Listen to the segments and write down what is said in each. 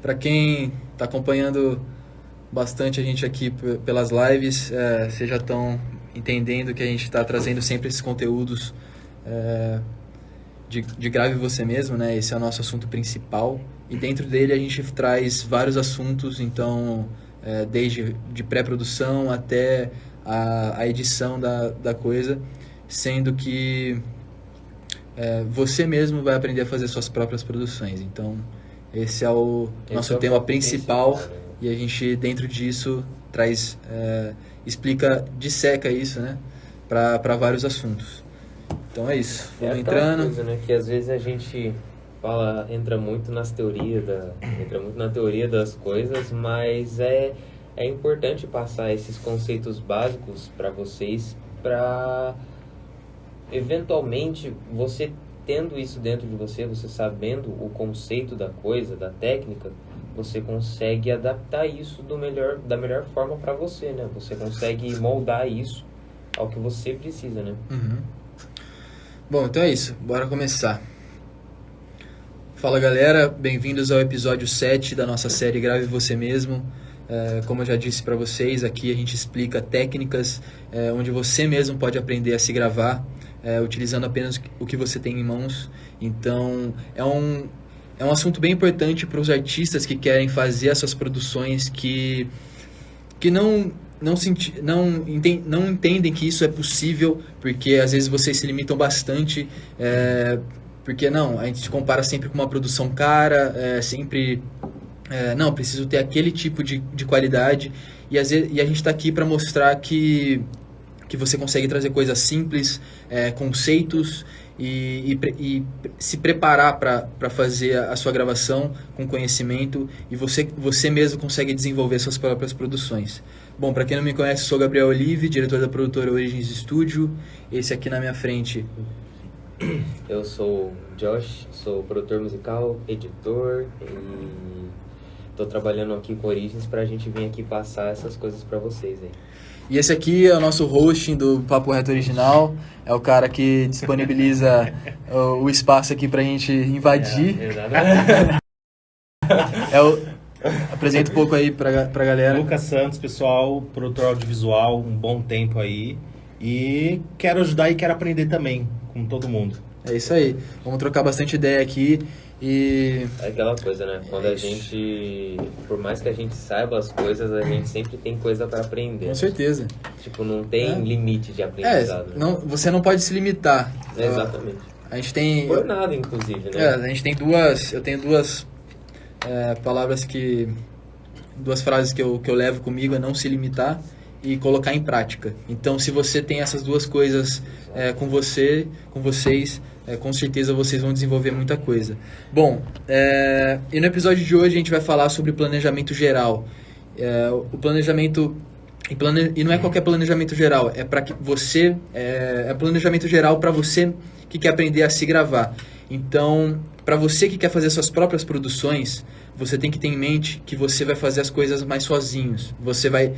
Para quem está acompanhando bastante a gente aqui pelas lives, vocês já estão entendendo que a gente está trazendo sempre esses conteúdos de grave você mesmo, né? Esse é o nosso assunto principal. E dentro dele a gente traz vários assuntos, então, desde de pré-produção até a edição da coisa, sendo que você mesmo vai aprender a fazer suas próprias produções. Então, esse é o nosso tema principal, né? E a gente, dentro disso, traz, disseca isso, né? Para vários assuntos. Então é isso, vamos entrando. Coisa, né, que às vezes a gente entra muito na teoria das coisas, mas é importante passar esses conceitos básicos para vocês, para eventualmente você tendo isso dentro de você, você sabendo o conceito da coisa, da técnica, você consegue adaptar isso da melhor forma para você, né? Você consegue moldar isso ao que você precisa, né? Uhum. Bom, então é isso, bora começar. Fala galera, bem-vindos ao episódio 7 da nossa série Grave Você Mesmo. Como eu já disse para vocês, aqui a gente explica técnicas onde você mesmo pode aprender a se gravar, utilizando apenas o que você tem em mãos. Então, é um assunto bem importante para os artistas que querem fazer essas produções que não entendem que isso é possível, porque às vezes vocês se limitam bastante, porque a gente compara sempre com uma produção cara, preciso ter aquele tipo de qualidade, e a gente está aqui para mostrar que você consegue trazer coisas simples, conceitos, e se preparar para fazer a sua gravação com conhecimento, e você mesmo consegue desenvolver suas próprias produções. Bom, para quem não me conhece, sou Gabriel Olive, diretor da produtora Origins Studio. Esse aqui na minha frente. Eu sou Josh, sou produtor musical, editor, e estou trabalhando aqui com Origins para a gente vir aqui passar essas coisas para vocês aí. E esse aqui é o nosso hosting do Papo Reto Original, é o cara que disponibiliza o espaço aqui pra gente invadir. Exatamente. Apresenta um pouco aí pra galera. Lucas Santos, pessoal, produtor audiovisual, um bom tempo aí. E quero ajudar e quero aprender também, com todo mundo. É isso aí, vamos trocar bastante ideia aqui. E é aquela coisa, né? Quando a gente, por mais que a gente saiba as coisas, a gente sempre tem coisa para aprender. Com certeza. Tipo, não tem limite de aprendizado. Né? Você não pode se limitar. Exatamente. A gente tem... Por nada, inclusive, né? A gente tem eu tenho duas palavras duas frases que eu levo comigo, é não se limitar e colocar em prática. Então, se você tem essas duas coisas com vocês, com certeza vocês vão desenvolver muita coisa. Bom, e no episódio de hoje a gente vai falar sobre planejamento geral. O planejamento... E não é qualquer planejamento geral, é para que você... É planejamento geral para você que quer aprender a se gravar. Então, para você que quer fazer suas próprias produções, você tem que ter em mente que você vai fazer as coisas mais sozinhos. Você vai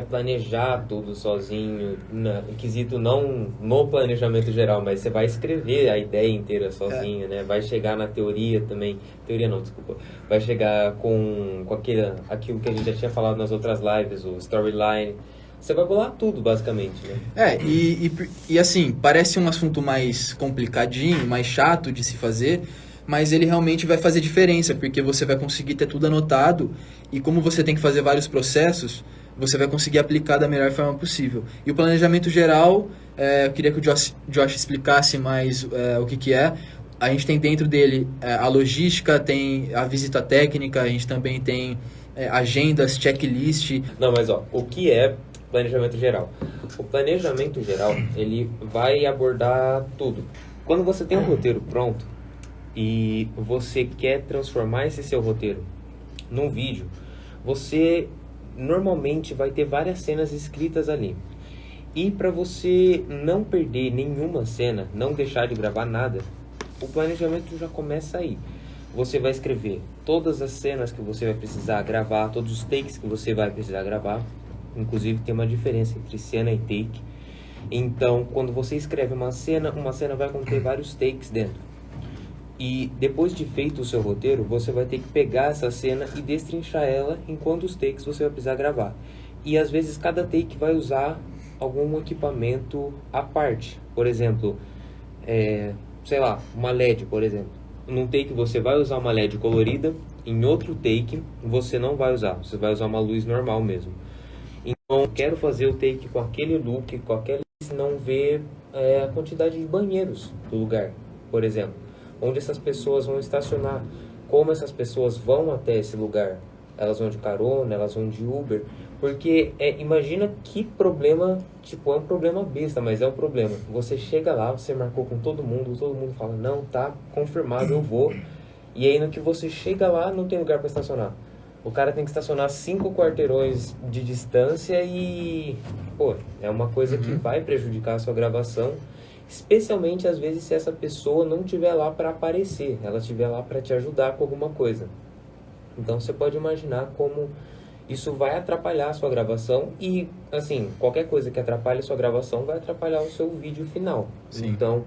planejar tudo sozinho, no quesito não no planejamento geral, mas você vai escrever a ideia inteira sozinho, né? Vai chegar na teoria também, vai chegar com aquilo que a gente já tinha falado nas outras lives, o storyline. Você vai bolar tudo, basicamente, né? E assim, parece um assunto mais complicadinho, mais chato de se fazer, mas ele realmente vai fazer diferença, porque você vai conseguir ter tudo anotado, e como você tem que fazer vários processos, você vai conseguir aplicar da melhor forma possível. E o planejamento geral, eu queria que o Josh explicasse mais o que é. A gente tem dentro dele a logística, tem a visita técnica, a gente também tem agendas, checklist. Não, mas o que é planejamento geral? O planejamento geral, ele vai abordar tudo. Quando você tem um roteiro pronto e você quer transformar esse seu roteiro num vídeo, você normalmente vai ter várias cenas escritas ali. E para você não perder nenhuma cena, não deixar de gravar nada, o planejamento já começa aí. Você vai escrever todas as cenas que você vai precisar gravar, todos os takes que você vai precisar gravar. Inclusive tem uma diferença entre cena e take. Então, quando você escreve uma cena vai conter vários takes dentro. E depois de feito o seu roteiro, você vai ter que pegar essa cena e destrinchar ela em quantos takes você vai precisar gravar. E às vezes cada take vai usar algum equipamento à parte. Por exemplo, sei lá, uma LED, por exemplo. Num take você vai usar uma LED colorida, em outro take você não vai usar, você vai usar uma luz normal mesmo. Então, quero fazer o take com aquele look, com aquele, se não ver a quantidade de banheiros do lugar, por exemplo. Onde essas pessoas vão estacionar, como essas pessoas vão até esse lugar. Elas vão de carona, elas vão de Uber. Porque imagina que problema, tipo, é um problema besta, mas é um problema. Você chega lá, você marcou com todo mundo fala, não, tá confirmado, eu vou. E aí no que você chega lá, não tem lugar para estacionar. O cara tem que estacionar 5 quarteirões de distância e, pô, é uma coisa que vai prejudicar a sua gravação. Especialmente às vezes se essa pessoa não estiver lá para aparecer, ela estiver lá para te ajudar com alguma coisa. Então você pode imaginar como isso vai atrapalhar a sua gravação e, assim, qualquer coisa que atrapalhe a sua gravação vai atrapalhar o seu vídeo final. Sim. Então,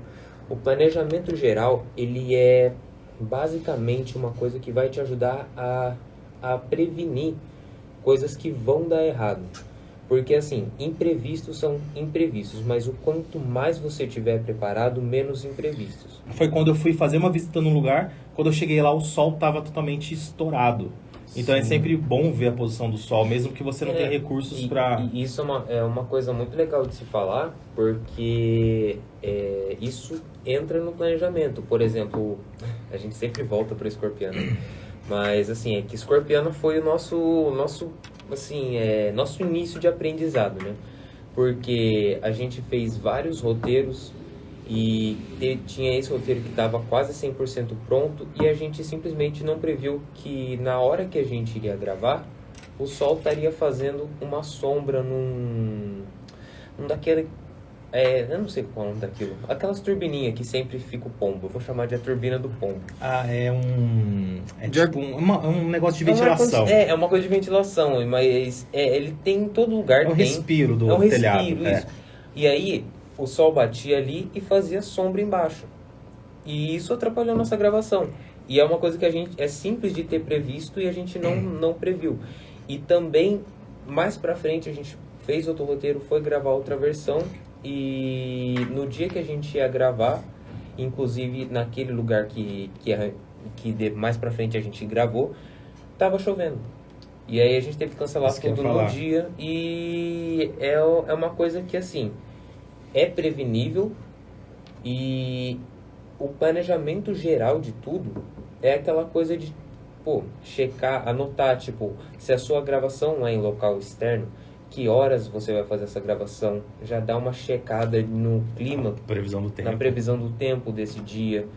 o planejamento geral, ele é basicamente uma coisa que vai te ajudar a prevenir coisas que vão dar errado. Porque, assim, imprevistos são imprevistos, mas o quanto mais você tiver preparado, menos imprevistos. Foi quando eu fui fazer uma visita num lugar, quando eu cheguei lá, o sol estava totalmente estourado. Então é sempre bom ver a posição do sol, mesmo que você não tenha recursos para... E isso é uma coisa muito legal de se falar, porque isso entra no planejamento. Por exemplo, a gente sempre volta para o escorpiano, mas assim, é que escorpiano foi o nosso início de aprendizado, né? Porque a gente fez vários roteiros e tinha esse roteiro que estava quase 100% pronto e a gente simplesmente não previu que na hora que a gente iria gravar, o sol estaria fazendo uma sombra num daquele... eu não sei qual é o nome daquilo. Aquelas turbininhas que sempre fica o pombo. Eu vou chamar de a turbina do pombo. Tipo um negócio de ventilação. É uma coisa de ventilação, mas ele tem em todo lugar. É um respiro do telhado. Isso. E aí, o sol batia ali e fazia sombra embaixo. E isso atrapalhou a nossa gravação. E é uma coisa que a gente é simples de ter previsto e a gente não previu. E também, mais pra frente, a gente fez outro roteiro, foi gravar outra versão. E no dia que a gente ia gravar, inclusive naquele lugar que mais pra frente a gente gravou, tava chovendo. E aí a gente teve que cancelar tudo no dia. E é uma coisa que, assim, é prevenível. E o planejamento geral de tudo é aquela coisa de, checar, anotar, se a sua gravação é em local externo, que horas você vai fazer essa gravação, já dá uma checada no clima, na previsão do tempo desse dia.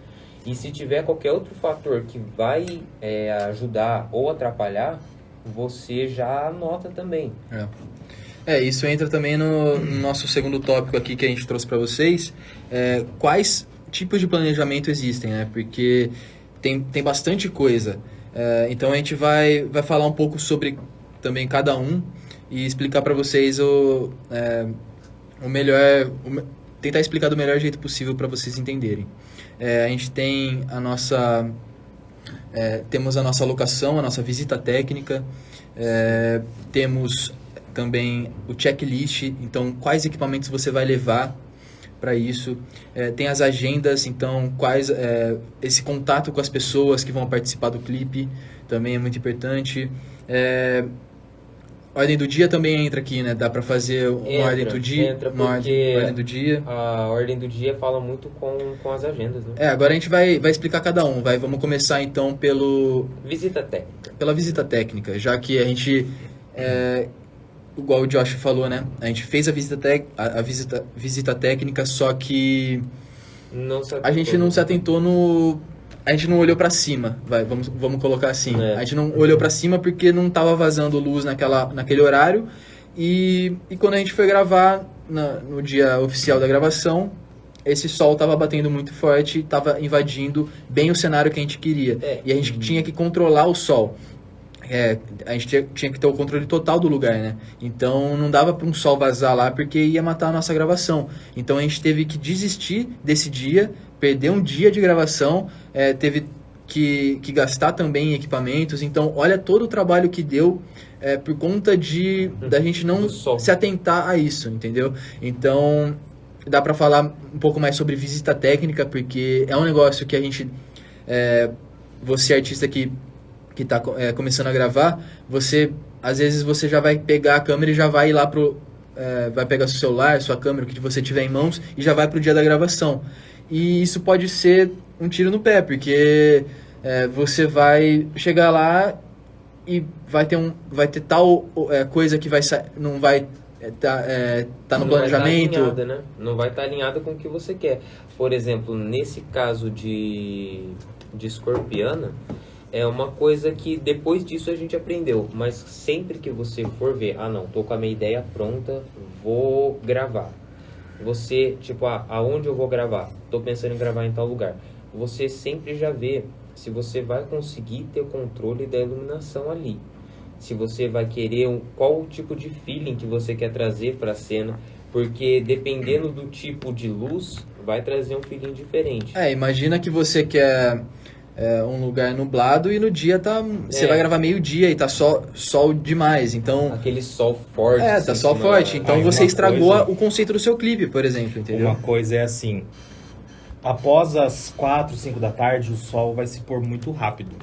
E se tiver qualquer outro fator que vai ajudar ou atrapalhar, você já anota também. Isso entra também no nosso segundo tópico aqui que a gente trouxe para vocês. Quais tipos de planejamento existem, né? Porque tem bastante coisa. Então a gente vai falar um pouco sobre também cada um e explicar para vocês o melhor, tentar explicar do melhor jeito possível para vocês entenderem. A gente tem temos a nossa locação, a nossa visita técnica, temos também o checklist, então quais equipamentos você vai levar para isso, tem as agendas, então esse contato com as pessoas que vão participar do clipe também é muito importante. Ordem do dia também entra aqui, né? Dá para fazer uma ordem do dia. Ordem do dia. A ordem do dia fala muito com as agendas, né? Agora a gente vai explicar cada um. Vamos começar então visita técnica. Pela visita técnica, já que a gente, igual o Josh falou, né? A gente fez a visita técnica, só que a gente não se atentou a gente não olhou pra cima, vamos colocar assim. A gente não olhou pra cima porque não tava vazando luz naquele horário. E quando a gente foi gravar, no dia oficial da gravação, esse sol tava batendo muito forte, tava invadindo bem o cenário que a gente queria. E a gente tinha que controlar o sol. A gente tinha que ter o controle total do lugar, né? Então não dava para um sol vazar lá porque ia matar a nossa gravação. Então a gente teve que desistir desse dia perder um dia de gravação, teve que gastar também em equipamentos. Então, olha todo o trabalho que deu por conta da gente não se atentar a isso, entendeu? Então, dá para falar um pouco mais sobre visita técnica, porque é um negócio que a gente... você, artista que está começando a gravar, às vezes você já vai pegar a câmera e já vai ir lá vai pegar seu celular, sua câmera, o que você tiver em mãos, e já vai pro dia da gravação. E isso pode ser um tiro no pé, porque você vai chegar lá e vai ter tal coisa que não vai tá no planejamento. Vai tá alinhada, né? Não vai estar alinhada com o que você quer. Por exemplo, nesse caso de Escorpiana, é uma coisa que depois disso a gente aprendeu, mas sempre que você for ver, não, tô com a minha ideia pronta, vou gravar. Você, tipo, aonde eu vou gravar? Tô pensando em gravar em tal lugar. Você sempre já vê se você vai conseguir ter o controle da iluminação ali. Se você vai querer qual o tipo de feeling que você quer trazer para a cena, porque dependendo do tipo de luz, vai trazer um feeling diferente. Imagina que você quer um lugar nublado e no dia você vai gravar meio-dia e tá sol demais, então... Aquele sol forte. Tá sol forte, então você estragou o conceito do seu clipe, por exemplo, entendeu? Uma coisa é assim, após as 4, 5 da tarde, o sol vai se pôr muito rápido.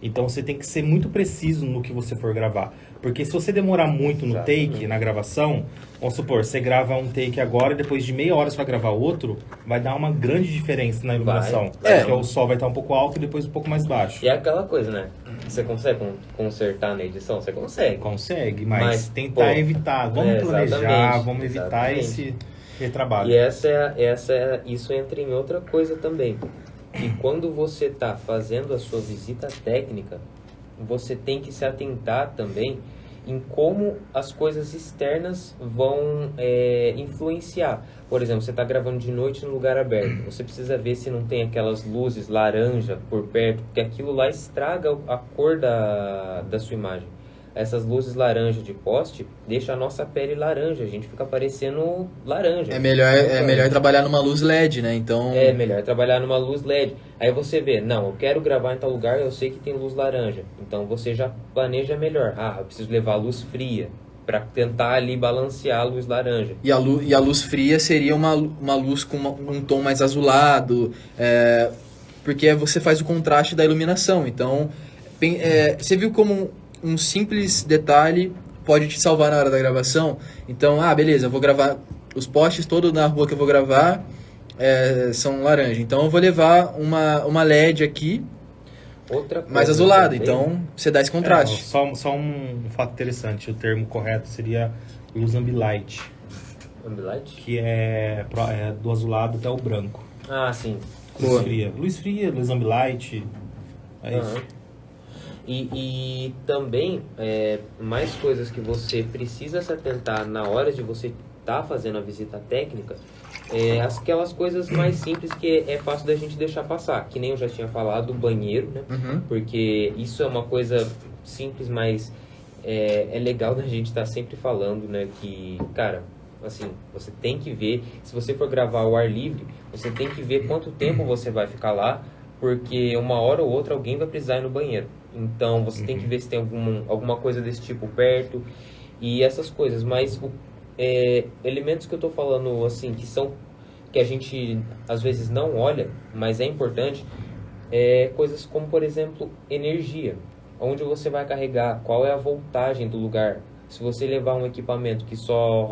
Então você tem que ser muito preciso no que você for gravar. Porque se você demorar muito no take, na gravação, vamos supor, você grava um take agora e depois de meia hora você vai gravar outro, vai dar uma grande diferença na iluminação. Porque o sol vai estar um pouco alto e depois um pouco mais baixo. E é aquela coisa, né? Você consegue consertar na edição? Você consegue. Consegue, mas tentar evitar. Vamos planejar, vamos evitar esse retrabalho. E isso entra em outra coisa também. Que quando você está fazendo a sua visita técnica, você tem que se atentar também em como as coisas externas vão influenciar. Por exemplo, você está gravando de noite no lugar aberto. Você precisa ver se não tem aquelas luzes laranja por perto, porque aquilo lá estraga a cor da sua imagem. Essas luzes laranja de poste deixam a nossa pele laranja, a gente fica parecendo laranja. É melhor trabalhar numa luz LED, né? Então... É melhor trabalhar numa luz LED. Aí você vê, não, eu quero gravar em tal lugar, eu sei que tem luz laranja. Então você já planeja melhor. Eu preciso levar a luz fria para tentar ali balancear a luz laranja. E a luz fria seria uma luz com um tom mais azulado, porque você faz o contraste da iluminação. Então, você viu como um simples detalhe pode te salvar na hora da gravação? Então, beleza, eu vou gravar os postes todos na rua que eu vou gravar são laranja. Então, eu vou levar uma LED aqui, outra coisa mais azulada. Então, você dá esse contraste. Só um fato interessante. O termo correto seria luz ambilight. Ambilight? Que é do azulado até o branco. Sim. Luz fria, luz ambilight. Isso. E também, mais coisas que você precisa se atentar na hora de você estar fazendo a visita técnica, aquelas coisas mais simples que é fácil da gente deixar passar, que nem eu já tinha falado, o banheiro, né? Uhum. Porque isso é uma coisa simples, mas é legal da gente estar sempre falando, né? Que, cara, assim, você tem que ver, se você for gravar ao ar livre, você tem que ver quanto tempo você vai ficar lá, porque uma hora ou outra alguém vai precisar ir no banheiro. Então, você tem que ver se tem alguma coisa desse tipo perto e essas coisas. Mas elementos que eu tô falando, assim, que a gente às vezes não olha, mas é importante, coisas como, por exemplo, energia. Onde você vai carregar, qual é a voltagem do lugar. Se você levar um equipamento que só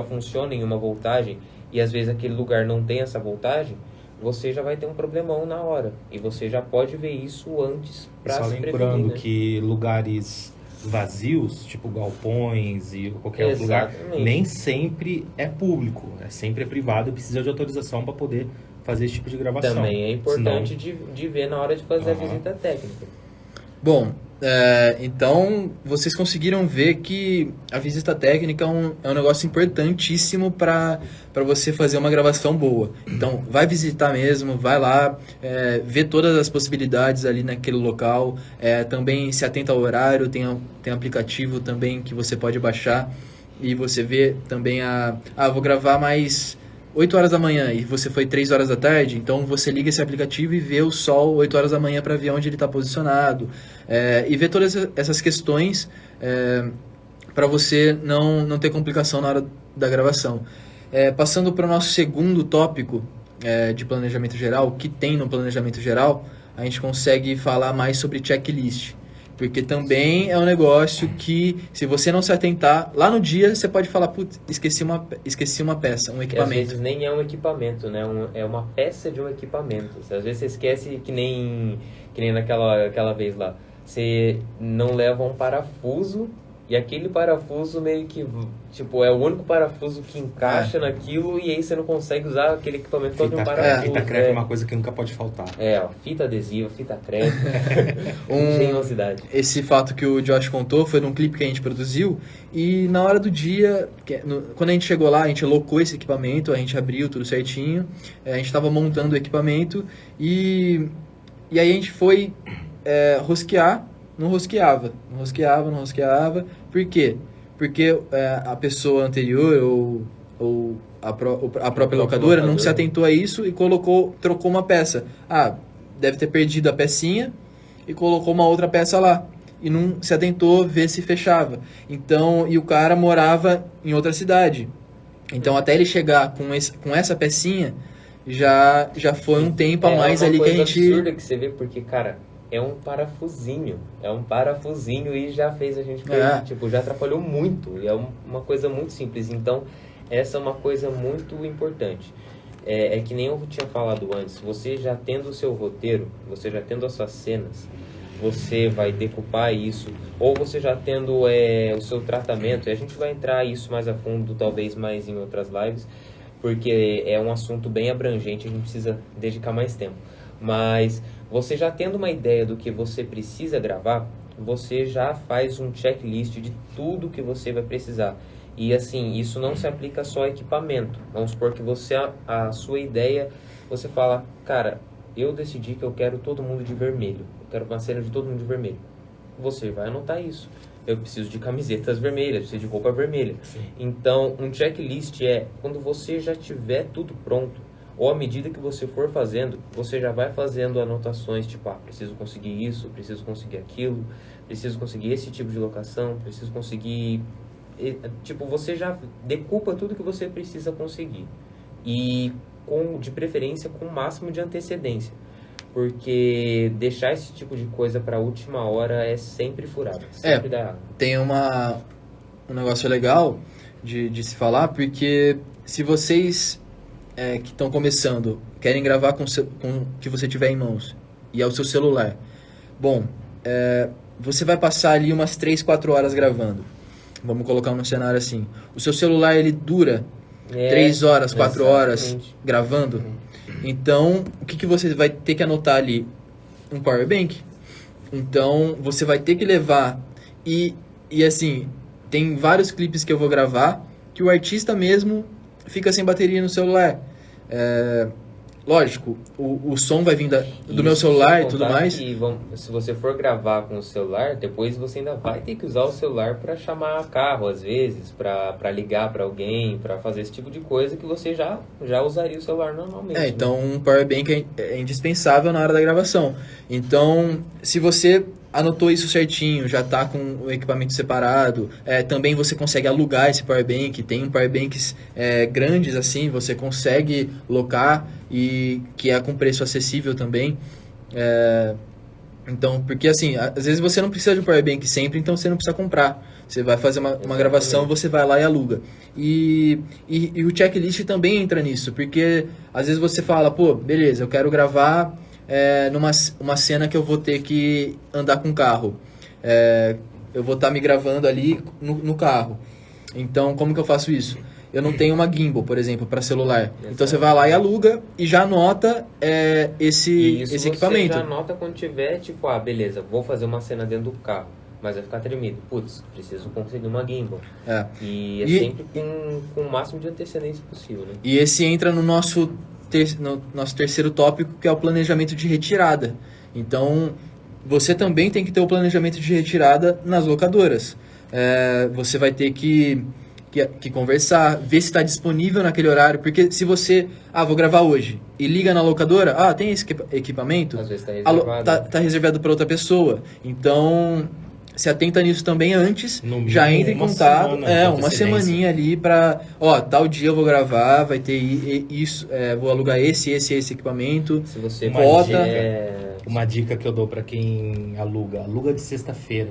funciona em uma voltagem e às vezes aquele lugar não tem essa voltagem, você já vai ter um problemão na hora. E você já pode ver isso antes para se prevenir. Só lembrando que lugares vazios, tipo galpões e qualquer outro lugar, nem sempre é público. Sempre é privado e precisa de autorização para poder fazer esse tipo de gravação. Também é importante de ver na hora de fazer a visita técnica. Bom, então vocês conseguiram ver que a visita técnica é um negócio importantíssimo para você fazer uma gravação boa. Então, vai visitar mesmo, vai lá, vê todas as possibilidades ali naquele local, também se atenta ao horário, tem aplicativo também que você pode baixar e você vê também vou gravar mais 8 horas da manhã e você foi 3 horas da tarde, então você liga esse aplicativo e vê o sol 8 horas da manhã para ver onde ele está posicionado. E ver todas essas questões para você não ter complicação na hora da gravação. Passando para o nosso segundo tópico de planejamento geral, o que tem no planejamento geral, a gente consegue falar mais sobre checklist. Porque também é um negócio que, se você não se atentar, lá no dia você pode falar, putz, esqueci uma peça, um equipamento. E às vezes nem é um equipamento, né? É uma peça de um equipamento. Às vezes você esquece que nem naquela vez lá. Você não leva um parafuso e aquele parafuso meio que, tipo, é o único parafuso que encaixa naquilo e aí você não consegue usar aquele equipamento todo um parafuso. Fita crepe é uma coisa que nunca pode faltar. Fita adesiva, fita crepe, engenhosidade. Esse fato que o Josh contou foi num clipe que a gente produziu e na hora do dia, quando a gente chegou lá, a gente locou esse equipamento, a gente abriu tudo certinho, a gente estava montando o equipamento e aí a gente foi rosquear, não rosqueava. Por quê? Porque a pessoa anterior ou a própria locadora não se atentou a isso e trocou uma peça. Deve ter perdido a pecinha e colocou uma outra peça lá. E não se atentou ver se fechava. Então, e o cara morava em outra cidade. Então, até ele chegar com essa pecinha, já foi um tempo a mais ali que a gente... É uma coisa absurda que você vê, porque, cara... É um parafusinho e já fez a gente perder, já atrapalhou muito, e é uma coisa muito simples. Então, essa é uma coisa muito importante. É que nem eu tinha falado antes, você já tendo o seu roteiro, você já tendo as suas cenas, você vai decupar isso, ou você já tendo o seu tratamento, e a gente vai entrar isso mais a fundo, talvez mais em outras lives, porque é um assunto bem abrangente, a gente precisa dedicar mais tempo. Mas você já tendo uma ideia do que você precisa gravar, você já faz um checklist de tudo que você vai precisar. E assim, isso não se aplica só a equipamento. Vamos supor que a sua ideia, você fala, cara, eu decidi que eu quero todo mundo de vermelho. Eu quero uma cena de todo mundo de vermelho. Você vai anotar isso. Eu preciso de camisetas vermelhas, preciso de roupa vermelha. Sim. Então, um checklist quando você já tiver tudo pronto, ou à medida que você for fazendo, você já vai fazendo anotações, tipo, preciso conseguir isso, preciso conseguir aquilo, preciso conseguir esse tipo de locação, preciso conseguir... Tipo, você já decupa tudo que você precisa conseguir. E, de preferência, com o máximo de antecedência. Porque deixar esse tipo de coisa para a última hora é sempre furado, sempre dá errado. Tem um negócio legal de se falar, porque se vocês... que estão começando, querem gravar com o que você tiver em mãos, e é o seu celular. Bom, você vai passar ali umas 3, 4 horas gravando. Vamos colocar um cenário assim. O seu celular, ele dura 3 horas, 4 horas gravando. Então, o que você vai ter que anotar ali? Um power bank. Então, você vai ter que levar. E assim, tem vários clipes que eu vou gravar que o artista mesmo fica sem bateria no celular. Lógico, o som vai vir do meu celular e tudo mais. Se você for gravar com o celular, depois você ainda vai ter que usar o celular para chamar carro, às vezes, para ligar para alguém, para fazer esse tipo de coisa que você já usaria o celular normalmente. Então um power bank é indispensável na hora da gravação. Então, se você anotou isso certinho, já está com o equipamento separado, também você consegue alugar esse power bank, tem power banks grandes assim, você consegue locar e que é com preço acessível também. Então, porque assim, às vezes você não precisa de um power bank sempre, então você não precisa comprar. Você vai fazer uma gravação, você vai lá e aluga. E o checklist também entra nisso, porque às vezes você fala, pô, beleza, eu quero gravar numa cena que eu vou ter que andar com o carro. Eu vou estar me gravando ali no carro. Então, como que eu faço isso? Eu não tenho uma gimbal, por exemplo, para celular. Então, você vai lá e aluga e já anota esse equipamento. Você já anota quando tiver, tipo, beleza, vou fazer uma cena dentro do carro, mas vai ficar tremido. Putz, preciso conseguir uma gimbal. E sempre com o máximo de antecedência possível, né? E esse entra no nosso terceiro tópico, que é o planejamento de retirada. Então, você também tem que ter o planejamento de retirada nas locadoras. Você vai ter que que conversar, ver se está disponível naquele horário, porque se você, vou gravar hoje, e liga na locadora, tem esse equipamento, Às vezes tá reservado. tá reservado para outra pessoa, então se atenta nisso também antes, No já mínimo entra em uma contato, semana de uma antecedência. semaninha ali para, tal dia eu vou gravar, vai ter isso, vou alugar esse equipamento, Se você cota. Uma dica que eu dou pra quem aluga de sexta-feira.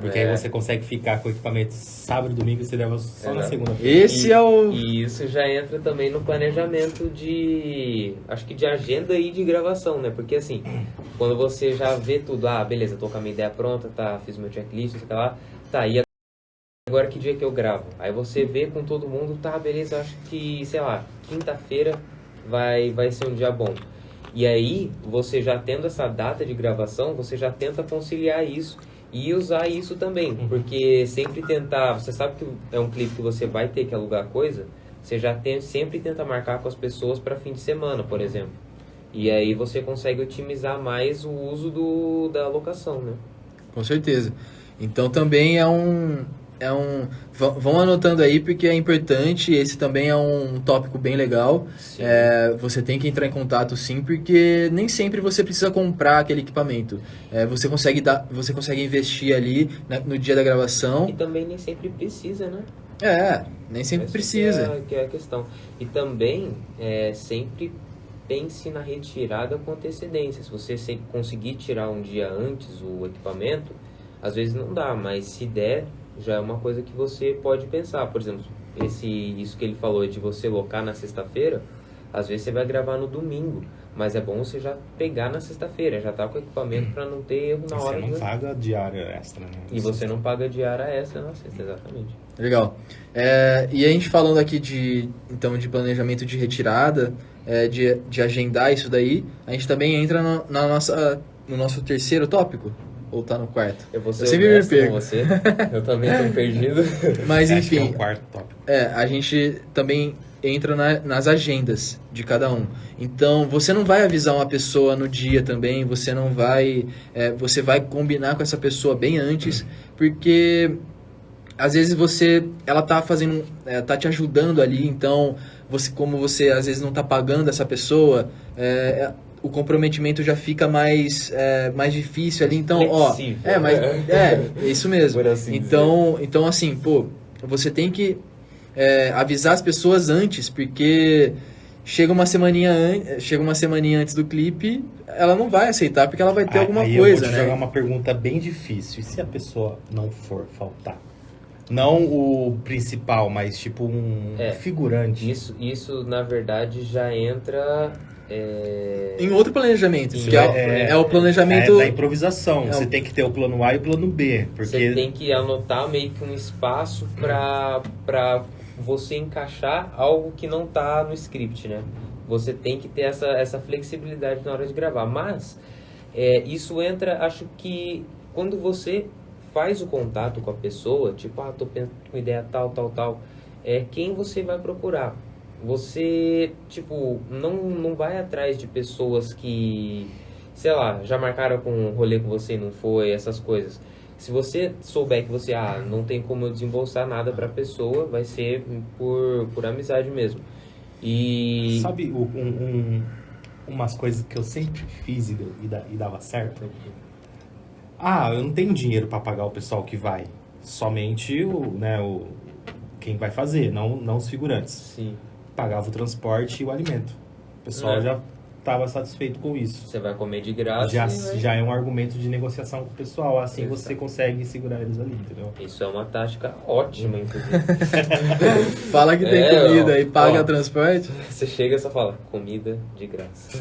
Porque É. aí você consegue ficar com o equipamento sábado e domingo e você leva só na Exato. segunda-feira. Esse é o... E isso já entra também no planejamento acho que de agenda e de gravação, né? Porque assim, quando você já vê tudo, beleza, tô com a minha ideia pronta, fiz meu checklist, sei lá, e agora que dia que eu gravo? Aí você vê com todo mundo, beleza, acho que, sei lá, quinta-feira vai ser um dia bom. E aí, você já tendo essa data de gravação, você já tenta conciliar isso e usar isso também, porque sempre tentar, você sabe que é um clipe que você vai ter que alugar coisa, você já sempre tenta marcar com as pessoas para fim de semana, por exemplo. E aí você consegue otimizar mais o uso da locação, né? Com certeza. Então também vão anotando aí porque é importante, esse também é um tópico bem legal. Sim. Você tem que entrar em contato sim, porque nem sempre você precisa comprar aquele equipamento. Você consegue investir ali no dia da gravação. E também nem sempre precisa, né? Nem sempre Essa precisa. que é a questão. E também, sempre pense na retirada com antecedência. Se você conseguir tirar um dia antes o equipamento, às vezes não dá, mas se der, já é uma coisa que você pode pensar. Por exemplo, isso que ele falou de você locar na sexta-feira, às vezes você vai gravar no domingo, mas é bom você já pegar na sexta-feira, já tá com o equipamento para não ter erro na hora. Você não paga diária extra, né? E você não paga diária extra na sexta, exatamente. Legal. E a gente falando aqui de planejamento de retirada, de agendar isso daí, a gente também entra no nosso terceiro tópico. Ou tá no quarto? Eu sempre me honesto perco. com você. Eu também tô perdido. Mas Acho que é enfim, o quarto tópico. a gente também entra nas agendas de cada um. Então, você não vai avisar uma pessoa no dia também, você não vai... você vai combinar com essa pessoa bem antes, porque às vezes ela tá fazendo... tá te ajudando ali, então, como você às vezes não tá pagando essa pessoa... o comprometimento já fica mais difícil ali, então, Flexível. é isso mesmo. Por assim Então assim, você tem que avisar as pessoas antes, porque chega uma semaninha antes do clipe, ela não vai aceitar, porque ela vai ter alguma aí coisa, eu vou te né? jogar uma pergunta bem difícil. E se a pessoa não for faltar? Não o principal, mas tipo um figurante. Isso, na verdade, já entra... Em outro planejamento, que é o É planejamento... da improvisação. Você tem que ter o plano A e o plano B. Porque Você tem que anotar meio que um espaço para você encaixar algo que não tá no script, né? Você tem que ter essa flexibilidade na hora de gravar. Mas isso entra, acho que quando você faz o contato com a pessoa, tipo, tô pensando com ideia tal, quem você vai procurar. Você, tipo, não vai atrás de pessoas que, sei lá, já marcaram com um rolê com você e não foi, essas coisas. Se você souber que você, não tem como eu desembolsar nada pra pessoa, vai ser por amizade mesmo. E... Sabe umas coisas que eu sempre fiz e dava certo? Eu não tenho dinheiro pra pagar o pessoal que vai. Somente quem vai fazer, não os figurantes. Sim. Pagava o transporte e o alimento. O pessoal já estava satisfeito com isso. Você vai comer de graça. Já é um argumento de negociação com o pessoal. Assim você consegue segurar eles ali, entendeu? Isso é uma tática ótima, inclusive. Fala que tem comida e paga transporte. Você chega e só fala, comida de graça.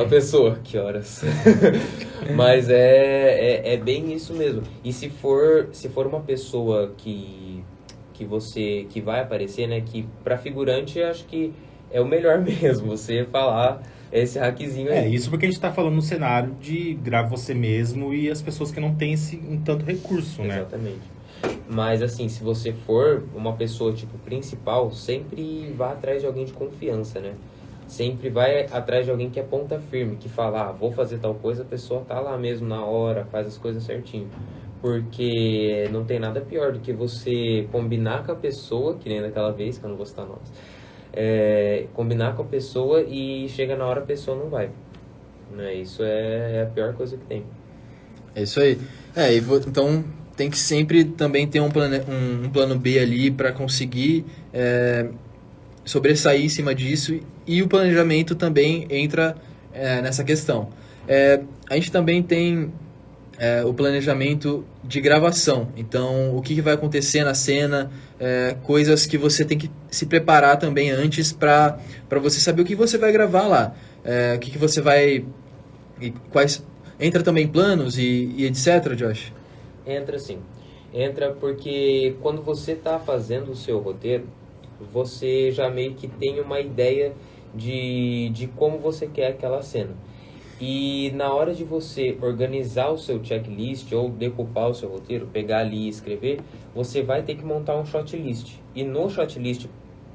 A pessoa, que horas? Mas é bem isso mesmo. E se for uma pessoa que vai aparecer, né? Que pra figurante eu acho que é o melhor mesmo, você falar esse hackzinho aí. Isso porque a gente tá falando no cenário de grave você mesmo e as pessoas que não têm um tanto recurso, né? Exatamente. Mas assim, se você for uma pessoa tipo principal, sempre vá atrás de alguém de confiança, né? Sempre vai atrás de alguém que é ponta firme, que fala, vou fazer tal coisa, a pessoa tá lá mesmo na hora, faz as coisas certinho. Porque não tem nada pior do que você combinar com a pessoa, que nem daquela vez, que eu não vou citar nomes, combinar com a pessoa e chega na hora a pessoa não vai. Né? Isso é a pior coisa que tem. É isso aí. Então tem que sempre também ter um plano B ali para conseguir sobressair em cima disso, e o planejamento também entra nessa questão. A gente também tem o planejamento de gravação. Então, o que vai acontecer na cena, coisas que você tem que se preparar também antes para você saber o que você vai gravar lá, o que você vai... E quais... Entra também planos e etc, Josh? Entra sim. Entra porque quando você está fazendo o seu roteiro, você já meio que tem uma ideia de como você quer aquela cena. E na hora de você organizar o seu checklist ou decupar o seu roteiro, pegar ali e escrever, você vai ter que montar um shot list. E no shot list,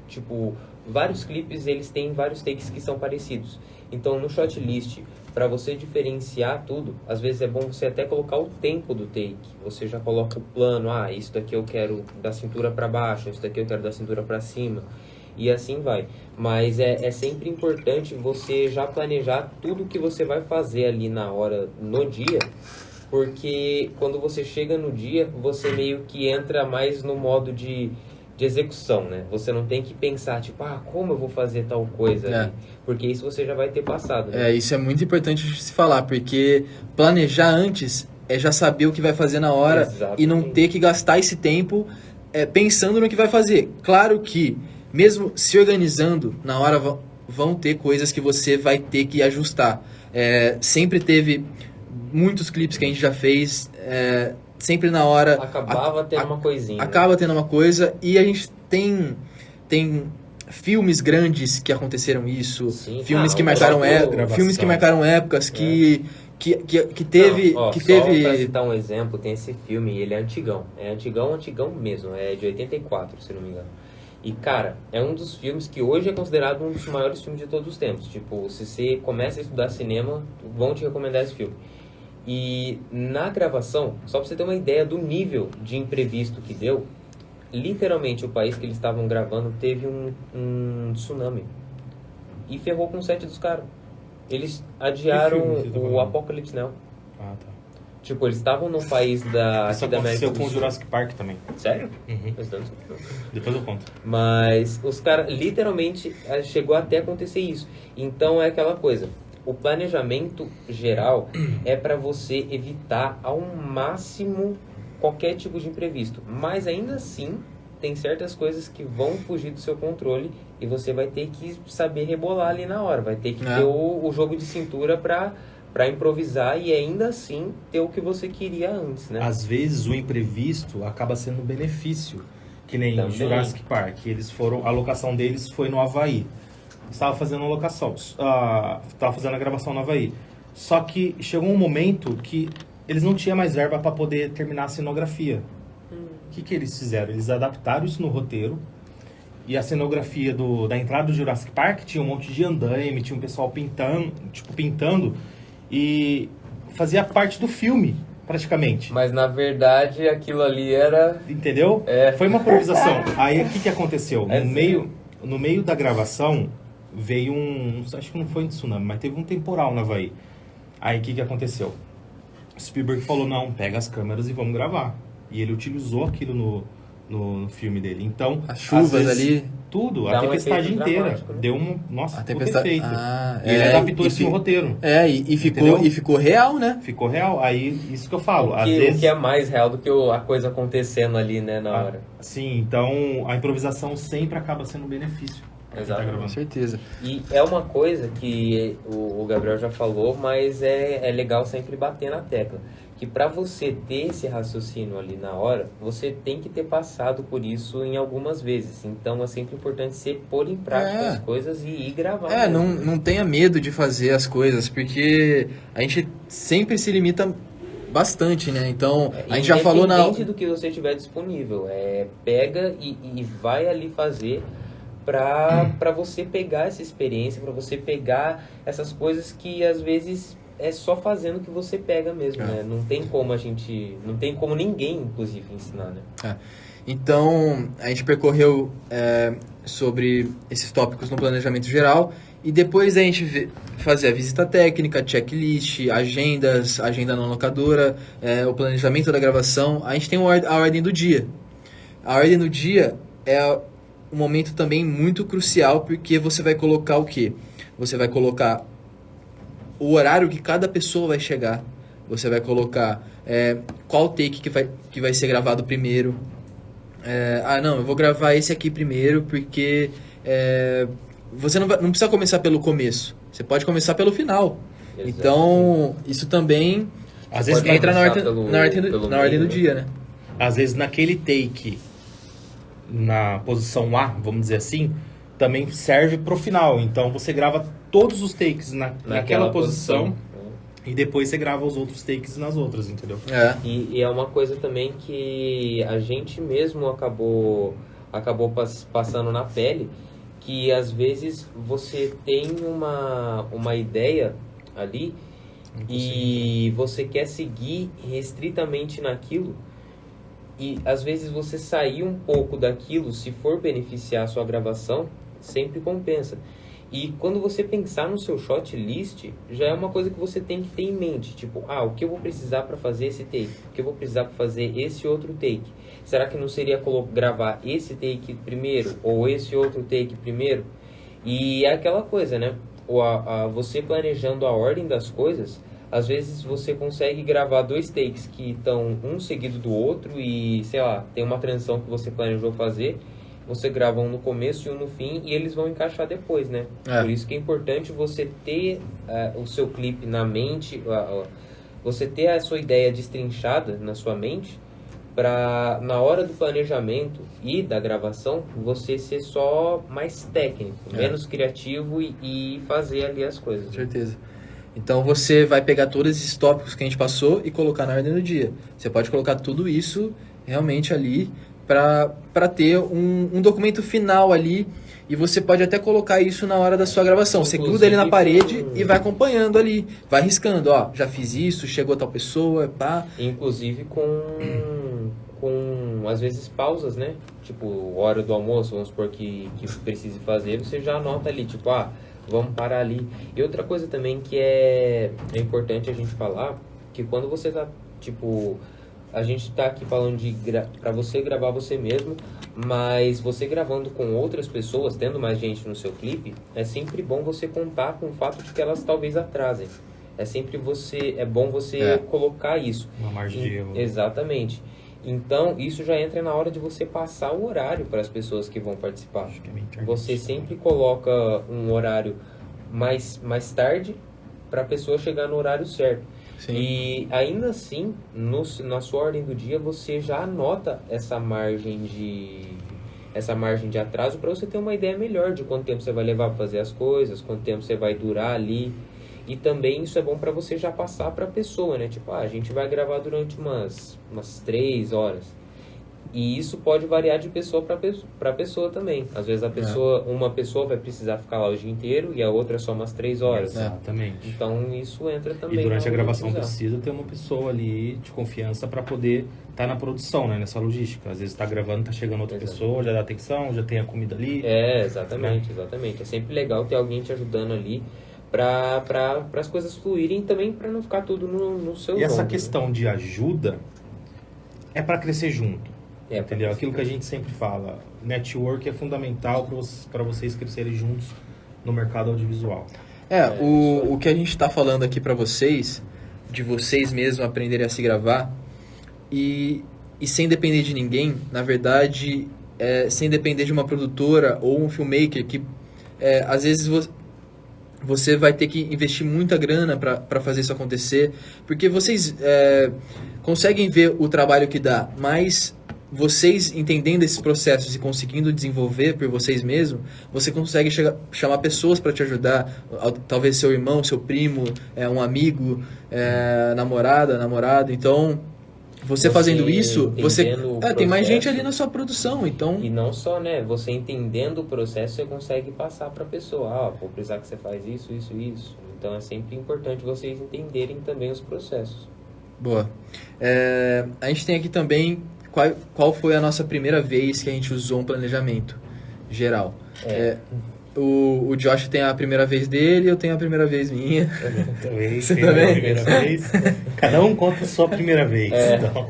tipo, vários clipes, eles têm vários takes que são parecidos. Então, no shot list, para você diferenciar tudo, às vezes é bom você até colocar o tempo do take. Você já coloca o plano, isso daqui eu quero da cintura para baixo, isso daqui eu quero da cintura para cima. E assim vai. Mas é sempre importante você já planejar tudo que você vai fazer ali na hora, no dia, porque quando você chega no dia, você meio que entra mais no modo de execução, né? Você não tem que pensar, tipo, como eu vou fazer tal coisa ali? Porque isso você já vai ter passado, né? Isso é muito importante de se falar, porque planejar antes é já saber o que vai fazer na hora. Exatamente. E não ter que gastar esse tempo pensando no que vai fazer. Claro que, mesmo se organizando, na hora vão ter coisas que você vai ter que ajustar. Sempre teve muitos clipes que a gente já fez, sempre na hora... Acabava tendo uma coisinha. Acaba tendo uma coisa, e a gente tem filmes grandes que aconteceram isso, Sim. filmes que marcaram épocas que teve... Só pra citar um exemplo, tem esse filme, ele é antigão. É antigão mesmo, é de 84, se não me engano. E, cara, é um dos filmes que hoje é considerado um dos maiores filmes de todos os tempos. Tipo, se você começa a estudar cinema, vão te recomendar esse filme. E na gravação, só pra você ter uma ideia do nível de imprevisto que deu, literalmente o país que eles estavam gravando teve um tsunami. E ferrou com o set dos caras. Eles adiaram o Apocalipse Now. Ah, tá. Tipo, eles estavam no país da Isso América aconteceu do com o Sul. Jurassic Park também. Sério? Uhum. Depois eu conto. Mas os caras, literalmente, chegou até a acontecer isso. Então é aquela coisa. O planejamento geral é para você evitar ao máximo qualquer tipo de imprevisto. Mas ainda assim, tem certas coisas que vão fugir do seu controle e você vai ter que saber rebolar ali na hora. Vai ter que ter o jogo de cintura para improvisar e ainda assim ter o que você queria antes, né? Às vezes o imprevisto acaba sendo um benefício. Que nem Também. Jurassic Park. A locação deles foi no Havaí. Estava fazendo a locação, estava fazendo a gravação no Havaí. Só que chegou um momento que eles não tinham mais verba para poder terminar a cenografia. O que eles fizeram? Eles adaptaram isso no roteiro. E a cenografia da entrada do Jurassic Park tinha um monte de andaime, tinha um pessoal pintando. E fazia parte do filme, praticamente. Mas na verdade aquilo ali era... Entendeu? Foi uma improvisação. Aí o que aconteceu? No meio da gravação veio acho que não foi um tsunami, mas teve um temporal no Havaí. Aí o que aconteceu? O Spielberg falou, não, pega as câmeras e vamos gravar. E ele utilizou aquilo no filme dele. Então, as chuvas ali, tudo, dá a tempestade inteira. Né? Deu Nossa, a ficou tempestade... perfeito. E ele adaptou isso no roteiro. E ficou real, né? Ficou real. Aí, isso que eu falo. O que é mais real do que a coisa acontecendo ali, né, na hora. Sim, então a improvisação sempre acaba sendo um benefício. Exato. Com certeza. E é uma coisa que o Gabriel já falou, mas é legal sempre bater na tecla. Que para você ter esse raciocínio ali na hora, você tem que ter passado por isso em algumas vezes. Então é sempre importante você pôr em prática as coisas e ir gravar. Não tenha medo de fazer as coisas, porque a gente sempre se limita bastante, né? Então, a gente já falou independente do que você tiver disponível. Pega e vai ali fazer para você pegar essa experiência, para você pegar essas coisas que às vezes é só fazendo que você pega mesmo, né? Não tem como ninguém, inclusive, ensinar, né? Então, a gente percorreu sobre esses tópicos no planejamento geral e depois a gente fazer a visita técnica, checklist, agenda não locadora, o planejamento da gravação. A gente tem a ordem do dia. A ordem do dia é um momento também muito crucial porque você vai colocar o quê? Você vai colocar o horário que cada pessoa vai chegar. Você vai colocar qual take que vai ser gravado primeiro. Eu vou gravar esse aqui primeiro porque você não precisa começar pelo começo. Você pode começar pelo final. Exatamente. Então, isso também às vezes entra na ordem do dia, né? Às vezes naquele take, na posição A, vamos dizer assim, também serve pro final. Então você grava todos os takes naquela posição. E depois você grava os outros takes nas outras, entendeu? E é uma coisa também que a gente mesmo acabou passando na pele, que às vezes você tem uma ideia ali e você quer seguir restritamente naquilo, e às vezes você sair um pouco daquilo, se for beneficiar a sua gravação, sempre compensa. E quando você pensar no seu shot list, já é uma coisa que você tem que ter em mente. Tipo, o que eu vou precisar para fazer esse take? O que eu vou precisar para fazer esse outro take? Será que não seria gravar esse take primeiro ou esse outro take primeiro? E é aquela coisa, né? Você planejando a ordem das coisas, às vezes você consegue gravar 2 takes que estão um seguido do outro e, sei lá, tem uma transição que você planejou fazer. Você grava um no começo e um no fim e eles vão encaixar depois, né? Por isso que é importante você ter o seu clipe na mente, você ter a sua ideia destrinchada na sua mente, para na hora do planejamento e da gravação, você ser só mais técnico, menos criativo e fazer ali as coisas. Com certeza. Então você vai pegar todos esses tópicos que a gente passou e colocar na ordem do dia. Você pode colocar tudo isso realmente ali para ter um documento final ali, e você pode até colocar isso na hora da sua gravação. Você gruda ele na parede e vai acompanhando ali, vai riscando, já fiz isso, chegou tal pessoa, pá. Inclusive com às vezes pausas, né? Tipo, hora do almoço, vamos supor que precise fazer, você já anota ali, tipo, vamos parar ali. E outra coisa também que é importante a gente falar, que quando você tá, tipo, a gente tá aqui falando para você gravar você mesmo, mas você gravando com outras pessoas, tendo mais gente no seu clipe, é sempre bom você contar com o fato de que elas talvez atrasem. É bom você colocar isso. Uma margem de erro. Exatamente. Então, isso já entra na hora de você passar o horário para as pessoas que vão participar. Acho que é internet, você sempre coloca um horário mais tarde para a pessoa chegar no horário certo. Sim. E ainda assim, na sua ordem do dia, você já anota essa margem de atraso para você ter uma ideia melhor de quanto tempo você vai levar para fazer as coisas, quanto tempo você vai durar ali. E também isso é bom para você já passar para a pessoa, né? Tipo, a gente vai gravar durante umas 3 horas. E isso pode variar de pessoa para pessoa também. Às vezes uma pessoa vai precisar ficar lá o dia inteiro e a outra só umas 3 horas. Exatamente. Então isso entra também. E durante a gravação precisa ter uma pessoa ali de confiança para poder estar na produção, né? Nessa logística. Às vezes está gravando, está chegando outra pessoa, já dá atenção, já tem a comida ali. Exatamente. É sempre legal ter alguém te ajudando ali para as coisas fluírem, também para não ficar tudo no seu E essa ombro, questão né? de ajuda é para crescer junto. Entendeu? Aquilo que a gente sempre fala, network é fundamental para vocês crescerem juntos no mercado audiovisual. O que a gente está falando aqui para vocês, de vocês mesmos aprenderem a se gravar e sem depender de ninguém, na verdade, sem depender de uma produtora ou um filmmaker que às vezes você vai ter que investir muita grana para fazer isso acontecer, porque vocês conseguem ver o trabalho que dá, mas vocês entendendo esses processos e conseguindo desenvolver por vocês mesmos, você consegue chamar pessoas para te ajudar, talvez seu irmão, seu primo, um amigo, namorada, namorado. Então, Você fazendo isso, você entendendo o tem mais gente processo. ali na sua produção, então E não só, né? Você entendendo o processo, você consegue passar para a pessoa. Vou precisar que você faz isso, isso, isso. Então é sempre importante vocês entenderem também os processos. boa. A gente tem aqui também qual foi a nossa primeira vez que a gente usou um planejamento geral. O Josh tem a primeira vez dele, eu tenho a primeira vez minha. Também, Você tem também? a primeira vez. Cada um conta a sua primeira vez. Então.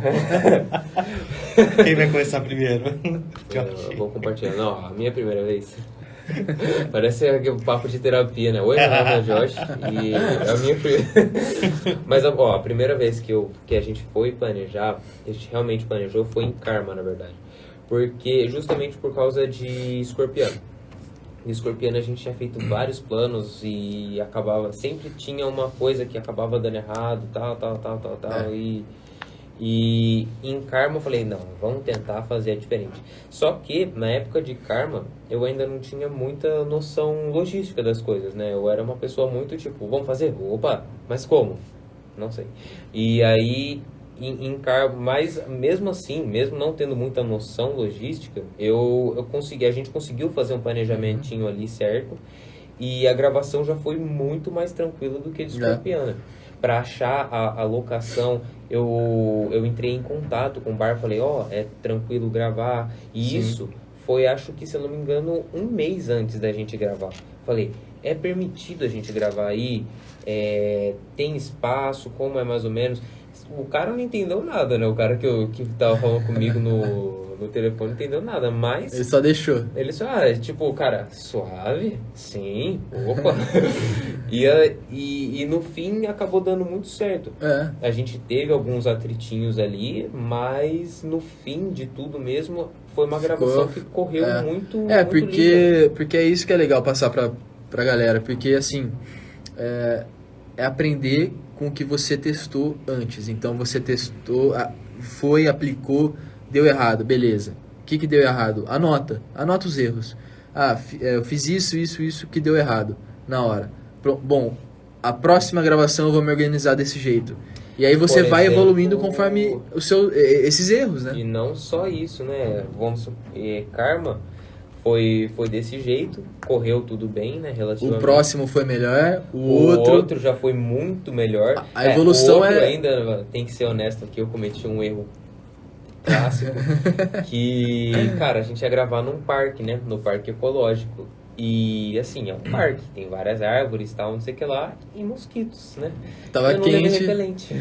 Quem vai começar primeiro? Eu vou compartilhar. Não, a minha primeira vez. Parece um papo de terapia, né? Oi, meu nome é Josh e a minha Mas, a primeira vez que a gente foi planejar, a gente realmente planejou, foi em Karma, na verdade. Justamente por causa de Escorpião. Em Escorpiano a gente tinha feito vários planos e sempre tinha uma coisa que acabava dando errado, tal. E em Karma eu falei, não, vamos tentar fazer diferente. Só que na época de Karma eu ainda não tinha muita noção logística das coisas, né? Eu era uma pessoa muito tipo, vamos fazer? Opa, mas como? Não sei. E aí em Karma, mas mesmo assim, mesmo não tendo muita noção logística, a gente conseguiu fazer um planejamentinho ali certo. E a gravação já foi muito mais tranquila do que de Escorpiana. Para achar a locação, eu entrei em contato com o bar, falei, é tranquilo gravar. E Sim. isso foi, acho que, se eu não me engano, um mês antes da gente gravar. Falei, é permitido a gente gravar aí? Tem espaço? Como é mais ou menos? O cara não entendeu nada, né? O cara que tava falando comigo no telefone não entendeu nada, mas... ele só deixou. Ele só, cara, suave, sim, opa. e no fim acabou dando muito certo. A gente teve alguns atritinhos ali, mas no fim de tudo mesmo, foi uma gravação que correu muito linda. Porque é isso que é legal passar pra galera, porque assim, é aprender com o que você testou antes. Então você testou, aplicou, deu errado, beleza. O que deu errado? Anota os erros. Eu fiz isso que deu errado na hora. Bom, a próxima gravação eu vou me organizar desse jeito. E aí você vai evoluindo conforme esses erros, né? E não só isso, né? Karma foi desse jeito, correu tudo bem, né? Relativamente. O próximo foi melhor, o outro outro já foi muito melhor. A evolução ainda tem que ser honesto aqui, eu cometi um erro clássico que, cara, a gente ia gravar num parque, né? No parque ecológico. E assim, é um parque, tem várias árvores, tal, não sei o que lá, e mosquitos, né? Tava quente. Repelente.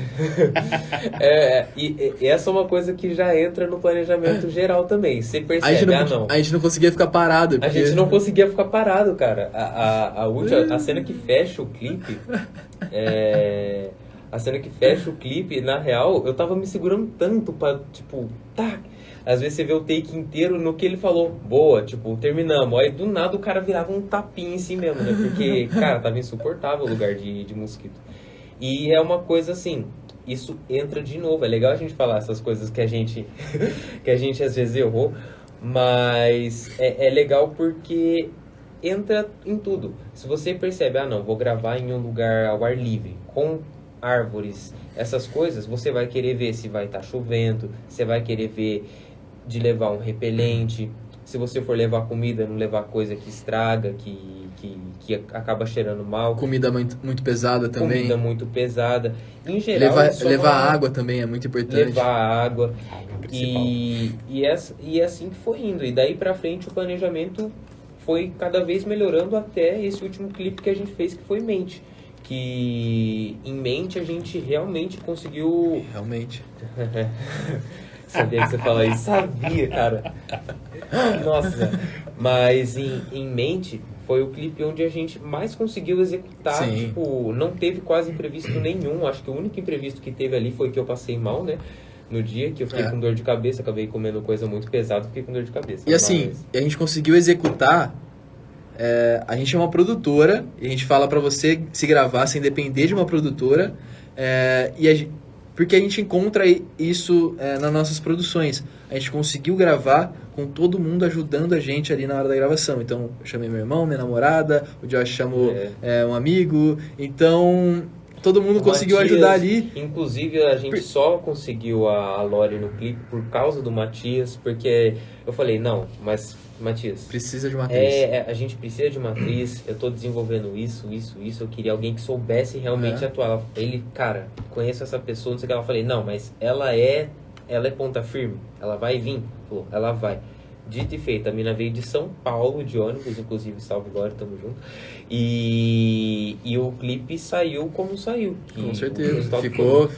E essa é uma coisa que já entra no planejamento geral também. Você percebe, a gente não conseguia ficar parado. A gente não conseguia ficar parado, cara. A cena que fecha o clipe, na real, eu tava me segurando tanto pra, tipo, às vezes você vê o take inteiro no que ele falou, boa, tipo, terminamos. Aí do nada o cara virava um tapinha em si mesmo, né? Porque, cara, tava insuportável o lugar de mosquito. E é uma coisa assim, isso entra de novo. É legal a gente falar essas coisas que a gente às vezes errou, mas é legal porque entra em tudo. Se você percebe, não, vou gravar em um lugar ao ar livre, com árvores, essas coisas, você vai querer ver se vai estar chovendo, você vai querer ver de levar um repelente, se você for levar comida, não levar coisa que estraga, que acaba cheirando mal. Comida muito pesada também. Comida muito pesada. Em geral, levar água também é muito importante. Levar água. E assim que foi indo. E daí pra frente o planejamento foi cada vez melhorando até esse último clipe que a gente fez, que foi Mente. Que em Mente a gente realmente conseguiu... Realmente. Sabia que você fala isso. Sabia, cara. Nossa. Mas em Mente foi o clipe onde a gente mais conseguiu executar. Sim. Tipo, não teve quase imprevisto nenhum. Acho que o único imprevisto que teve ali foi que eu passei mal, né? No dia que eu fiquei com dor de cabeça, acabei comendo coisa muito pesada, fiquei com dor de cabeça. E assim, a gente conseguiu executar. A gente é uma produtora e a gente fala pra você se gravar sem depender de uma produtora. Porque a gente encontra isso nas nossas produções. A gente conseguiu gravar com todo mundo ajudando a gente ali na hora da gravação. Então, eu chamei meu irmão, minha namorada, o Josh chamou um amigo. Então, todo mundo O conseguiu Matias, ajudar ali. Inclusive, a gente só conseguiu a Lori no clipe por causa do Matias, porque eu falei, não, mas Matias, Precisa de uma atriz. a gente precisa de uma atriz, eu tô desenvolvendo isso, eu queria alguém que soubesse realmente atuar. Ele, cara, conheço essa pessoa, não sei o que, ela falei, não, mas ela é ponta firme, ela vai vir, falou, ela vai. Dito e feito, a mina veio de São Paulo, de ônibus, inclusive, salve Glória, tamo junto. E o clipe saiu como saiu. Com certeza, ficou...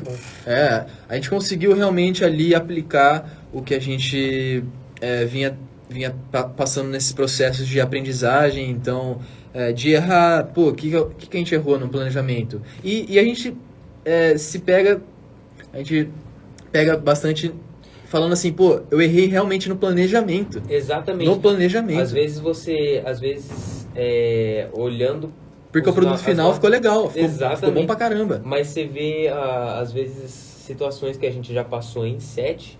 a gente conseguiu realmente ali aplicar o que a gente vinha passando nesses processos de aprendizagem, então, de errar, o que a gente errou no planejamento? E a gente a gente pega bastante... Falando assim, eu errei realmente no planejamento. Exatamente. No planejamento. Às vezes, olhando... Porque o produto final ficou legal, ficou bom pra caramba. Mas você vê, às vezes, situações que a gente já passou em set,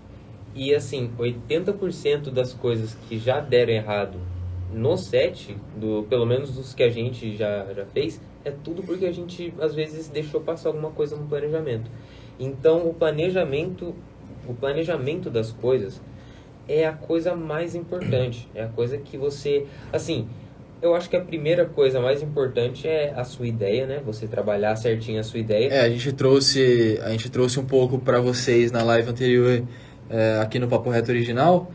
e assim, 80% das coisas que já deram errado no set, pelo menos dos que a gente já fez, é tudo porque a gente, às vezes, deixou passar alguma coisa no planejamento. Então, o planejamento das coisas é a coisa mais importante. É a coisa que você... Assim, eu acho que a primeira coisa mais importante é a sua ideia, né? Você trabalhar certinho a sua ideia. A gente trouxe um pouco para vocês na live anterior, aqui no Papo Reto Original,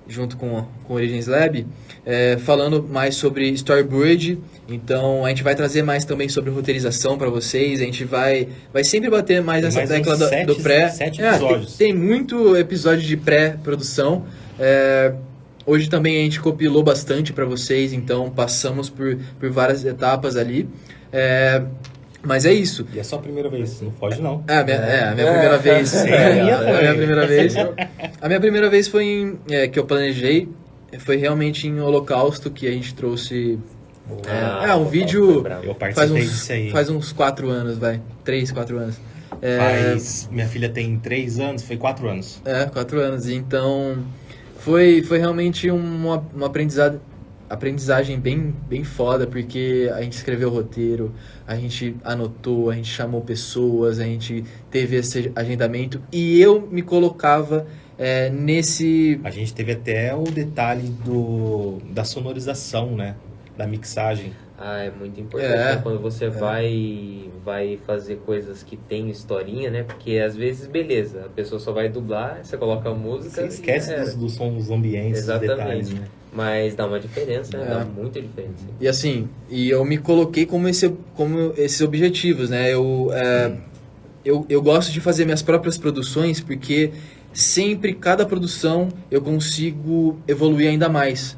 junto com Origins Lab, falando mais sobre storyboard. Então, a gente vai trazer mais também sobre roteirização para vocês. A gente vai sempre bater mais nessa tecla do pré. 7 episódios. Tem muito episódio de pré-produção. Hoje também a gente compilou bastante para vocês, então passamos por várias etapas ali. Mas é isso. E é só a primeira vez, não foge não. A minha primeira vez. A minha primeira vez. A minha primeira vez foi que eu planejei, foi realmente em Holocausto, que a gente trouxe... um vídeo Eu participei disso aí. Faz uns 4 anos, 3, 4 anos. Minha filha tem 3 anos, foi 4 anos. 4 anos. Então, foi realmente uma aprendizagem bem foda, porque a gente escreveu o roteiro, a gente anotou, a gente chamou pessoas, a gente teve esse agendamento, e eu me colocava nesse... A gente teve até o detalhe da sonorização, né? Da mixagem. É muito importante quando você vai fazer coisas que tem historinha, né? Porque às vezes, beleza, a pessoa só vai dublar, você coloca a música... Você esquece dos sons, dos ambientes, dos detalhes, né? Mas dá uma diferença, né? Dá muita diferença. E assim, eu me coloquei como esses objetivos, né? Eu gosto de fazer minhas próprias produções, porque sempre, cada produção, eu consigo evoluir ainda mais.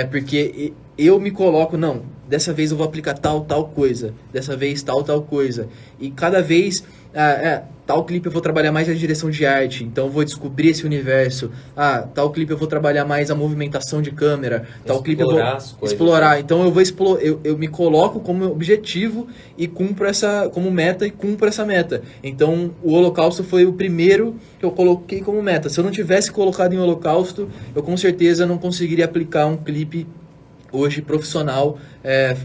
Porque eu me coloco, não, dessa vez eu vou aplicar tal coisa, dessa vez tal coisa. E cada vez, tal clipe eu vou trabalhar mais a direção de arte, então eu vou descobrir esse universo. Tal clipe eu vou trabalhar mais a movimentação de câmera, tal clipe eu vou explorar. Né? Então eu me coloco como objetivo e cumpro como meta e cumpro essa meta. Então o Holocausto foi o primeiro que eu coloquei como meta. Se eu não tivesse colocado em Holocausto, eu com certeza não conseguiria aplicar um clipe hoje profissional,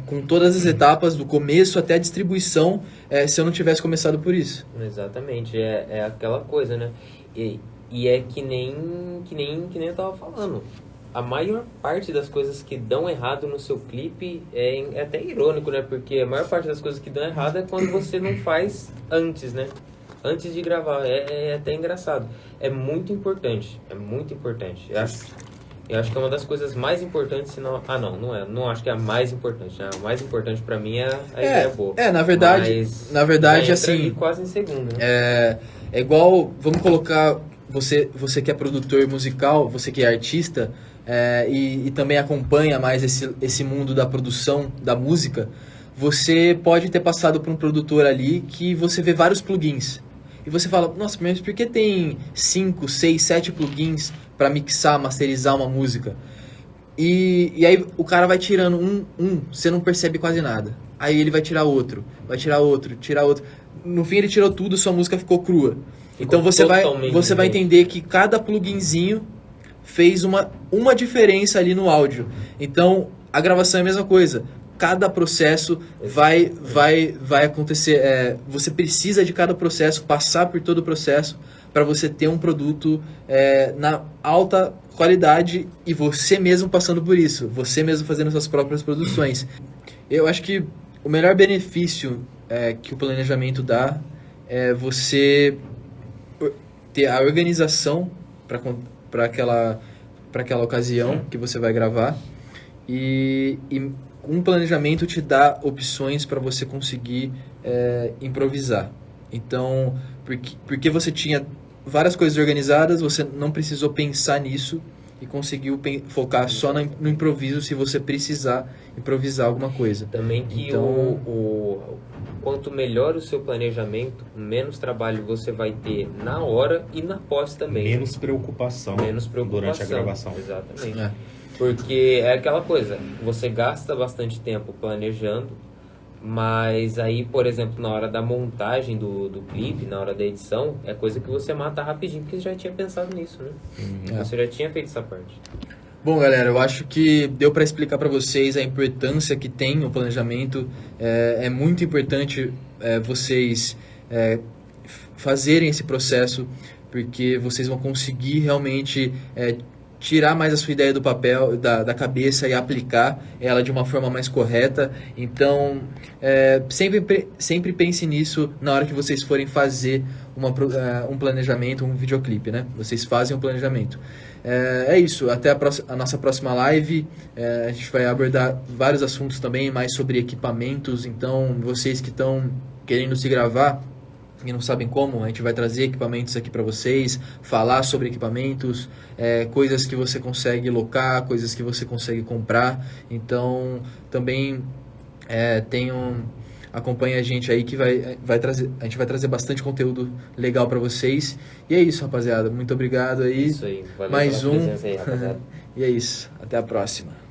com todas as etapas, do começo até a distribuição, se eu não tivesse começado por isso. Exatamente, é aquela coisa, né? E é que nem eu tava falando. A maior parte das coisas que dão errado no seu clipe é até irônico, né? Porque a maior parte das coisas que dão errado é quando você não faz antes, né? Antes de gravar. É até engraçado. É muito importante. Eu acho que é uma das coisas mais importantes, senão... não é. Não acho que é a mais importante. Né? A mais importante pra mim é a ideia boa. Na verdade assim... quase em segundo, né? É igual... Vamos colocar... Você que é produtor musical, você que é artista, e também acompanha mais esse mundo da produção da música, você pode ter passado por um produtor ali que você vê vários plugins. E você fala, nossa, mas por que tem 5, 6, 7 plugins para mixar, masterizar uma música? E aí o cara vai tirando você não percebe quase nada. Aí ele vai tirar outro. No fim ele tirou tudo, sua música ficou crua. Então você vai entender que cada pluginzinho fez uma diferença ali no áudio. Então a gravação é a mesma coisa. cada processo vai acontecer. Você precisa de cada processo, passar por todo o processo para você ter um produto na alta qualidade e você mesmo passando por isso, você mesmo fazendo suas próprias produções. Eu acho que o melhor benefício que o planejamento dá é você ter a organização para aquela ocasião que você vai gravar e um planejamento te dá opções para você conseguir improvisar. Então, porque você tinha várias coisas organizadas, você não precisou pensar nisso e conseguiu focar só no improviso se você precisar improvisar alguma coisa. Também que então, quanto melhor o seu planejamento, menos trabalho você vai ter na hora e na pós também. Menos preocupação durante a gravação. Exatamente. Porque é aquela coisa, você gasta bastante tempo planejando, mas aí, por exemplo, na hora da montagem do clipe, na hora da edição, é coisa que você mata rapidinho, porque você já tinha pensado nisso, né? Você já tinha feito essa parte. Bom, galera, eu acho que deu para explicar para vocês a importância que tem o planejamento. É muito importante vocês fazerem esse processo, porque vocês vão conseguir realmente tirar mais a sua ideia do papel, da cabeça e aplicar ela de uma forma mais correta. Então, sempre pense nisso na hora que vocês forem fazer um planejamento, um videoclipe, né? Vocês fazem um planejamento. É isso, até a nossa próxima live. A gente vai abordar vários assuntos também, mais sobre equipamentos. Então, vocês que estão querendo se gravar e não sabem como, a gente vai trazer equipamentos aqui para vocês, falar sobre equipamentos, coisas que você consegue locar, coisas que você consegue comprar. Então, também acompanhe a gente aí que a gente vai trazer bastante conteúdo legal para vocês. E é isso, rapaziada. Muito obrigado aí. Isso aí. Valeu mais pela um. presença aí, rapaziada. E é isso. Até a próxima.